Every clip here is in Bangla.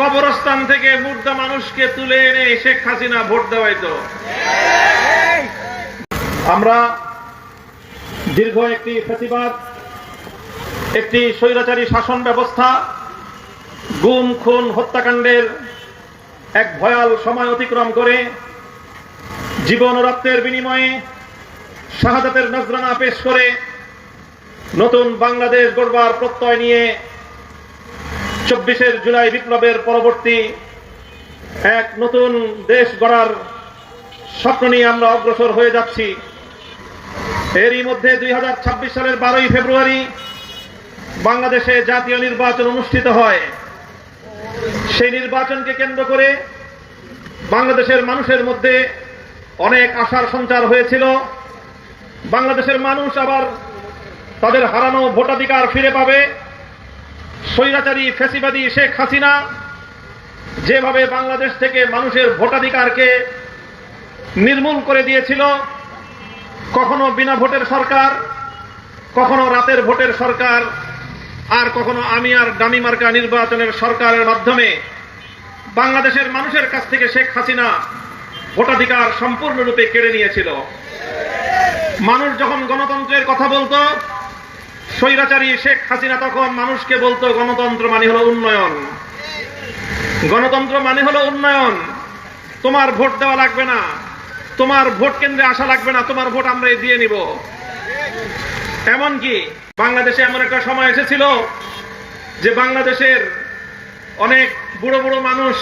কবরস্থান থেকে মুর্দা মানুষকে তুলে এনে শেখ হাসিনা ভোট দেওয়াইতো। আমরা দীর্ঘ একটি ফ্যাসিবাদ, একটি স্বৈরাচারী শাসন ব্যবস্থা, গুম খুন হত্যাকাণ্ডের এক ভয়াল সময় অতিক্রম করে জীবন ও রক্তের বিনিময়ে শাহাদাতের নজরানা পেশ করে নতুন বাংলাদেশ গড়বার প্রত্যয় নিয়ে 24 জুলাই বিপ্লবের পরবর্তী এক নতুন দেশ গড়ার স্বপ্ন নিয়ে আমরা অগ্রসর হয়ে যাচ্ছি। এরই মধ্যে 2026 সালের 12ই ফেব্রুয়ারি বাংলাদেশে জাতীয় নির্বাচন অনুষ্ঠিত হয়। সেই নির্বাচনকে কেন্দ্র করে বাংলাদেশের মানুষের মধ্যে অনেক আশার সঞ্চার হয়েছিল। বাংলাদেশের মানুষ আবার তাদের হারানো ভোটাধিকার ফিরে পাবে। স্বৈরাচারী ফ্যাসিবাদী শেখ হাসিনা যেভাবে বাংলাদেশ থেকে মানুষের ভোটাধিকারকে নির্মূল করে দিয়েছিল, কখনো বিনা ভোটের সরকার, কখনো রাতের ভোটের সরকার, আর কখনো আমি আর ডামি মার্কা নির্বাচনের সরকারের মাধ্যমে বাংলাদেশের মানুষের কাছ থেকে শেখ হাসিনা ভোটাধিকার সম্পূর্ণরূপে কেড়ে নিয়েছিল। মানুষ যখন গণতন্ত্রের কথা বলতো, স্বৈরাচারী শেখ হাসিনা তখন মানুষকে বলতো গণতন্ত্র মানে হলো উন্নয়ন, গণতন্ত্র মানে হলো উন্নয়ন, তোমার ভোট দেওয়া লাগবে না, তোমার ভোট কেন্দ্রে আসা লাগবে না, তোমার ভোট আমরা দিয়ে নিব। এমনকি বাংলাদেশে এমন একটা সময় এসেছিল যে বাংলাদেশের অনেক বুড়ো বুড়ো মানুষ,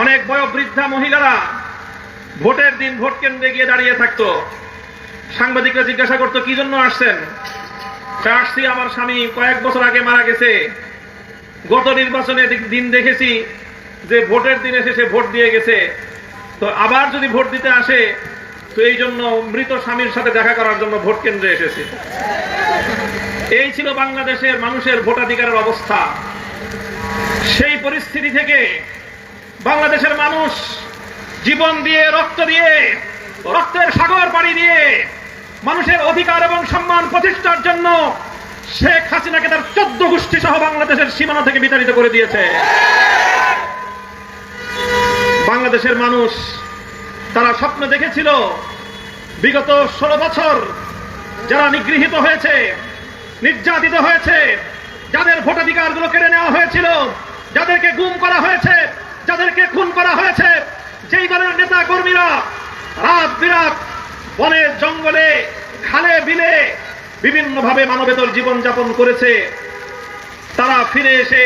অনেক বয়োবৃদ্ধা মহিলারা ভোটের দিন ভোট কেন্দ্রে গিয়ে দাঁড়িয়ে থাকতো। সাংবাদিকরা জিজ্ঞাসা করতো কি জন্য আসছেন? আসছি আমার স্বামী কয়েক বছর আগে মারা গেছে, গত নির্বাচনে দিন দেখেছি যে ভোটের দিন এসে সে ভোট দিয়ে গেছে, তো আবার যদি ভোট দিতে আসে তো এই জন্য মৃত স্বামীর সাথে দেখা করার জন্য ভোট কেন্দ্রে এসেছে। এই ছিল বাংলাদেশের মানুষের ভোটাধিকারের অবস্থা। সেই পরিস্থিতি থেকে বাংলাদেশের মানুষ জীবন দিয়ে, রক্ত দিয়ে, রক্তের সাগর পাড়ি দিয়ে মানুষের অধিকার এবং সম্মান প্রতিষ্ঠার জন্য শেখ হাসিনাকে তার 14 গোষ্ঠী সহ বাংলাদেশের সীমানা থেকে বিতাড়িত করে দিয়েছে। বাংলাদেশের মানুষ তারা স্বপ্ন দেখেছিল বিগত 16 বছর যারা নিগৃহীত হয়েছে, নির্যাতিত হয়েছে, যাদের ভোটাধিকার গুলো কেড়ে নেওয়া হয়েছিল, যাদেরকে গুম করা হয়েছে, যাদেরকে খুন করা হয়েছে, যেই দলের নেতা কর্মীরা রাত বিরাত বনে জঙ্গলে খালে বিলে বিভিন্নভাবে মানবেতর জীবন যাপন করেছে, তারা ফিরে এসে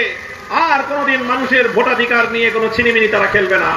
আর কোনোদিন মানুষের ভোটাধিকার নিয়ে কোনো ছিনিমিনি তারা খেলবে না।